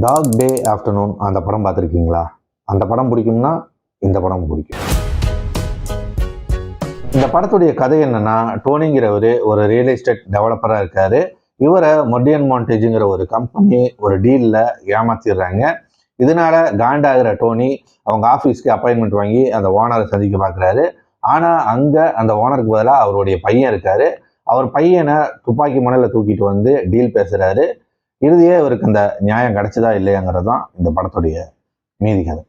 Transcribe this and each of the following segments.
Talk டே afternoon அந்த படம் பார்த்துருக்கீங்களா? அந்த படம் பிடிக்கும்னா இந்த படம் பிடிக்கும். இந்த படத்துடைய கதை என்னன்னா, டோனிங்கிறவர் ஒரு ரியல் எஸ்டேட் டெவலப்பராக இருக்காரு. இவரை மொர்டியன் மாண்டேஜுங்கிற ஒரு கம்பெனி ஒரு டீலில் ஏமாத்திடுறாங்க. இதனால காண்டாகிற டோனி அவங்க ஆஃபீஸ்க்கு அப்பாயின்மெண்ட் வாங்கி அந்த ஓனரை சந்திக்க பார்க்குறாரு. ஆனால் அங்கே அந்த ஓனருக்கு பதிலாக அவருடைய பையன் இருக்காரு. அவர் பையனை துப்பாக்கி முனையில் தூக்கிட்டு வந்து டீல் பேசுகிறாரு. இறுதியே இவருக்கு அந்த நியாயம் கிடைச்சதா இல்லையாங்கிறது தான் இந்த படத்துடைய மீதி கதை.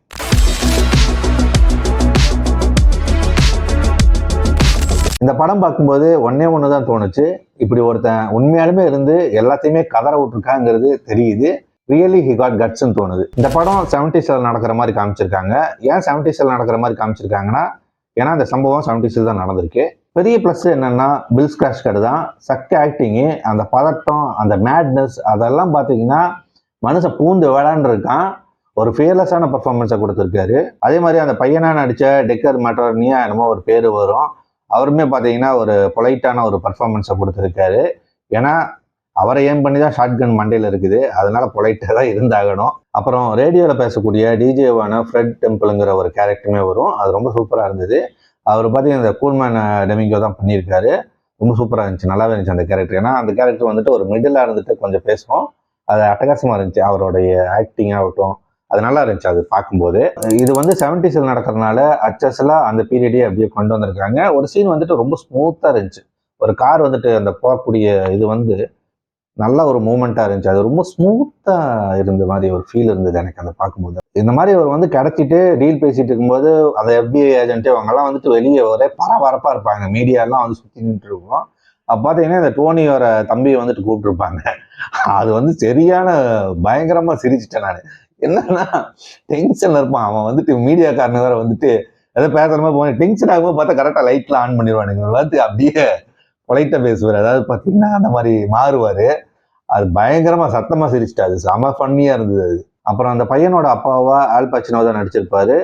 இந்த படம் பார்க்கும்போது ஒன்று தான் தோணுச்சு, இப்படி ஒருத்தன் உண்மையாலுமே இருந்து எல்லாத்தையுமே கதற விட்டுருக்காங்கிறது தெரியுது. ரியலி ஹி காட் கட்ஸ்ன்னு தோணுது. இந்த படம் 70s நடக்கிற மாதிரி காமிச்சிருக்காங்க. ஏன் 70s நடக்கிற மாதிரி காமிச்சிருக்காங்கன்னா, ஏன்னா அந்த சம்பவம் 70s தான் நடந்திருக்கு. பெரிய ப்ளஸ் என்னன்னா பில் ஸ்கிராஸ்கர் தான். சக்க ஆக்டிங்கு, அந்த பதட்டம், அந்த மேட்னஸ், அதெல்லாம் பார்த்தீங்கன்னா மனுஷன் பூந்து விளாண்டுருக்கான். ஒரு ஃபியர்லெஸ்ஸான பர்ஃபார்மன்ஸை கொடுத்துருக்காரு. அதே மாதிரி அந்த பையனாக நடித்த டெக்கர் மெட்டர்னியா என்னமோ ஒரு பேர் வரும், அவருமே பார்த்தீங்கன்னா ஒரு பொலைட்டான ஒரு பர்ஃபார்மன்ஸை கொடுத்துருக்காரு. ஏன்னா அவரை ஏம் பண்ணி தான் ஷார்ட் கன் மண்டையில் இருக்குது, அதனால பொலைட்டாக தான் இருந்தாகணும். அப்புறம் ரேடியோவில் பேசக்கூடிய டிஜேவான ஃப்ரெட் டெம்பிளுங்கிற ஒரு கேரக்டருமே வரும், அது ரொம்ப சூப்பராக இருந்தது. அவர் பார்த்தீங்கன்னா இந்த கூல்மேன் டெமிங்கோ தான் பண்ணியிருக்காரு. ரொம்ப சூப்பராக இருந்துச்சு, நல்லாவே இருந்துச்சு அந்த கேரக்டர். ஏன்னா அந்த கேரக்டர் வந்துட்டு ஒரு மிடிலாக இருந்துட்டு கொஞ்சம் பேசுவோம், அது அட்டகாசமாக இருந்துச்சு. அவருடைய ஆக்டிங் ஆகட்டும், அது நல்லா இருந்துச்சு அது பார்க்கும்போது. இது வந்து 70s நடக்கிறதுனால அச்சஸ்லாம் அந்த பீரியடே அப்படியே கொண்டு வந்திருக்காங்க. ஒரு சீன் வந்துட்டு ரொம்ப ஸ்மூத்தாக இருந்துச்சு. ஒரு கார் வந்துட்டு அந்த போகக்கூடிய இது வந்து நல்ல ஒரு மூமெண்ட்டாக இருந்துச்சு. அது ரொம்ப ஸ்மூத்தாக இருந்த மாதிரி ஒரு ஃபீல் இருந்தது எனக்கு அந்த பார்க்கும்போது. இந்த மாதிரி அவர் வந்து கிடச்சிட்டு டீல் பேசிட்டு இருக்கும்போது அந்த FBI ஏஜென்ட்டு அவங்கெல்லாம் வந்துட்டு வெளியே ஒரே பரபரப்பாக இருப்பாங்க. மீடியாலாம் வந்து சுற்றி நின்றுட்டு இருக்கோம். அப்போ பார்த்தீங்கன்னா இந்த டோனியோட தம்பியை வந்துட்டு கூப்பிட்டுருப்பாங்க. அது வந்து சரியான பயங்கரமாக சிரிச்சிட்டேன் நான். என்னன்னா டென்ஷனில் இருப்பான் அவன் வந்துட்டு, மீடியாக்காரனு வேற வந்துட்டு ஏதோ பேசுகிற மாதிரி போன டென்ஷன் ஆகும்போது பார்த்தா கரெக்டாக லைட்லாம் ஆன் பண்ணிடுவானுங்க. பார்த்து அப்படியே பொலைட்டாக பேசுவார். அதாவது பார்த்தீங்கன்னா அந்த மாதிரி மாறுவார். அது பயங்கரமாக சத்தமாக சிரிச்சிட்டு, அது செம ஃபன்னியாக இருந்தது அது. அப்புறம் அந்த பையனோட அப்பாவா ஆல் பச்சினோ தான் நடிச்சிருப்பாரு.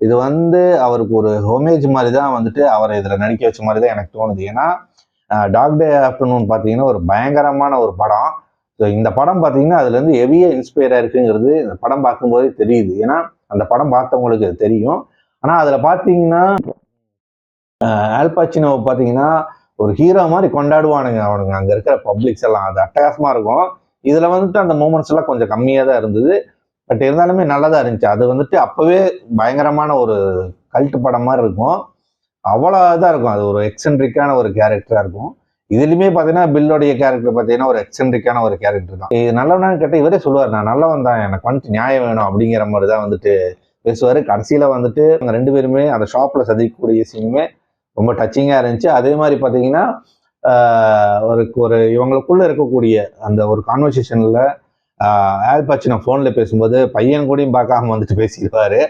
இது வந்து அவருக்கு ஒரு ஹோமேஜ் மாதிரி தான் வந்துட்டு அவரை இதில் நடிக்க வச்ச மாதிரி தான் எனக்கு தோணுது. ஏன்னா டாக் டே ஆஃப்டர்நூன் பார்த்தீங்கன்னா ஒரு பயங்கரமான ஒரு படம். ஸோ இந்த படம் பார்த்தீங்கன்னா அதுலேருந்து ஹெவியாக இன்ஸ்பயர் ஆயிருக்குங்கிறது இந்த படம் பார்க்கும்போதே தெரியுது. ஏன்னா அந்த படம் பார்த்தவங்களுக்கு தெரியும். ஆனால் அதில் பார்த்தீங்கன்னா ஆல் பச்சினோ பார்த்தீங்கன்னா ஒரு ஹீரோ மாதிரி கொண்டாடுவானுங்க அவனுங்க, அங்கே இருக்கிற பப்ளிக்ஸ் எல்லாம். அது அட்டகாசமாக இருக்கும். இதில் வந்துட்டு அந்த மூமெண்ட்ஸ் எல்லாம் கொஞ்சம் கம்மியாக தான் இருந்தது. பட் இருந்தாலுமே நல்லதாக இருந்துச்சு. அது வந்துட்டு அப்போவே பயங்கரமான ஒரு கல்ட்டு படம் மாதிரி இருக்கும். அவ்வளோ இதாக இருக்கும். அது ஒரு எக்ஸென்ட்ரிக்கான ஒரு கேரக்டராக இருக்கும். இதுலையுமே பார்த்தீங்கன்னா பில்லோடைய கேரக்டர் பார்த்தீங்கன்னா ஒரு எக்ஸென்ட்ரிக்கான ஒரு கேரக்டர் தான். இது நல்லவனான்னு கேட்டால் இவரே சொல்லுவார், நான் நல்லவன் தான், எனக்கு வந்துட்டு நியாயம் வேணும் அப்படிங்கிற மாதிரி தான் வந்துட்டு பேசுவார். கடைசியில் வந்துட்டு அவங்க 2 பேருமே அந்த ஷாப்பில் சந்திக்கக்கூடிய சீனுமே ரொம்ப டச்சிங்காக இருந்துச்சு. அதே மாதிரி பார்த்தீங்கன்னா ஒரு இவங்களுக்குள்ள இருக்கக்கூடிய அந்த ஒரு கான்வர்சேஷனில் ஆல் பச்சினோ ஃபோனில் பேசும்போது பையன் கூடயும் பார்க்காம வந்துட்டு பேசிடுவார்.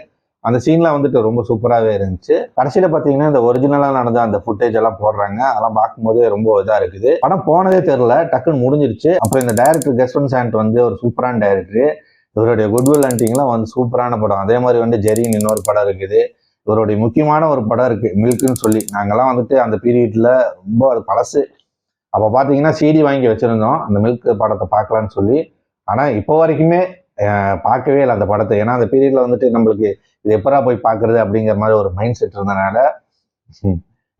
அந்த சீன்லாம் வந்துட்டு ரொம்ப சூப்பராகவே இருந்துச்சு. கடைசியில் பார்த்தீங்கன்னா இந்த ஒரிஜினலாக நடந்த அந்த ஃபுட்டேஜ் எல்லாம் போடுறாங்க. அதெல்லாம் பார்க்கும்போதே ரொம்ப இதாக இருக்குது. படம் போனதே தெரில, டக்குன்னு முடிஞ்சிருச்சு. அப்புறம் இந்த டைரக்டர் கெஸ்டன் சாண்ட் வந்து ஒரு சூப்பரான டைரக்டர். இவருடைய குட்வில் ஹண்டிங்லாம் வந்து சூப்பரான படம். அதே மாதிரி வந்து ஜெரின்னு இன்னொரு படம் இருக்குது. இவருடைய முக்கியமான ஒரு படம் இருக்குது மில்க்குன்னு சொல்லி. நாங்கள்லாம் வந்துட்டு அந்த பீரியடில் ரொம்ப அது பழசு. அப்போ பார்த்தீங்கன்னா சிடி வாங்கி வச்சுருந்தோம் அந்த மில்க் படத்தை பார்க்கலான்னு சொல்லி. ஆனால் இப்போ வரைக்குமே பார்க்கவே இல்லை அந்த படத்தை. ஏன்னா அந்த பீரியடில் வந்துட்டு நம்மளுக்கு இது எப்பரா போய் பார்க்குறது அப்படிங்கிற மாதிரி ஒரு மைண்ட் செட் இருந்தனால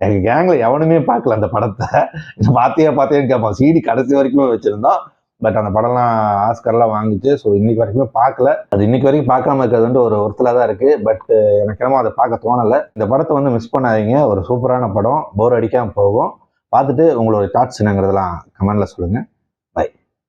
எங்கள் கேங்கில் எவனுமே பார்க்கல அந்த படத்தை. பார்த்தேன்னு கேட்பான். சிடி கடைசி வரைக்குமே வச்சுருந்தோம். பட் அந்த படம்லாம் ஆஸ்கர்லாம் வாங்கிச்சு. ஸோ இன்னைக்கு வரைக்குமே பார்க்கல. அது இன்னைக்கு வரைக்கும் பார்க்காம இருக்கிறது வந்து ஒரு ஒருத்தலாக தான் இருக்குது. பட் எனக்கு என்னமோ அதை பார்க்க தோணலை. இந்த படத்தை வந்து மிஸ் பண்ணாதீங்க. ஒரு சூப்பரான படம், போர் அடிக்காமல் போகும். பார்த்துட்டு உங்களோட தாட்ஸ் என்னங்கிறதெல்லாம் கமெண்டில் சொல்லுங்கள்.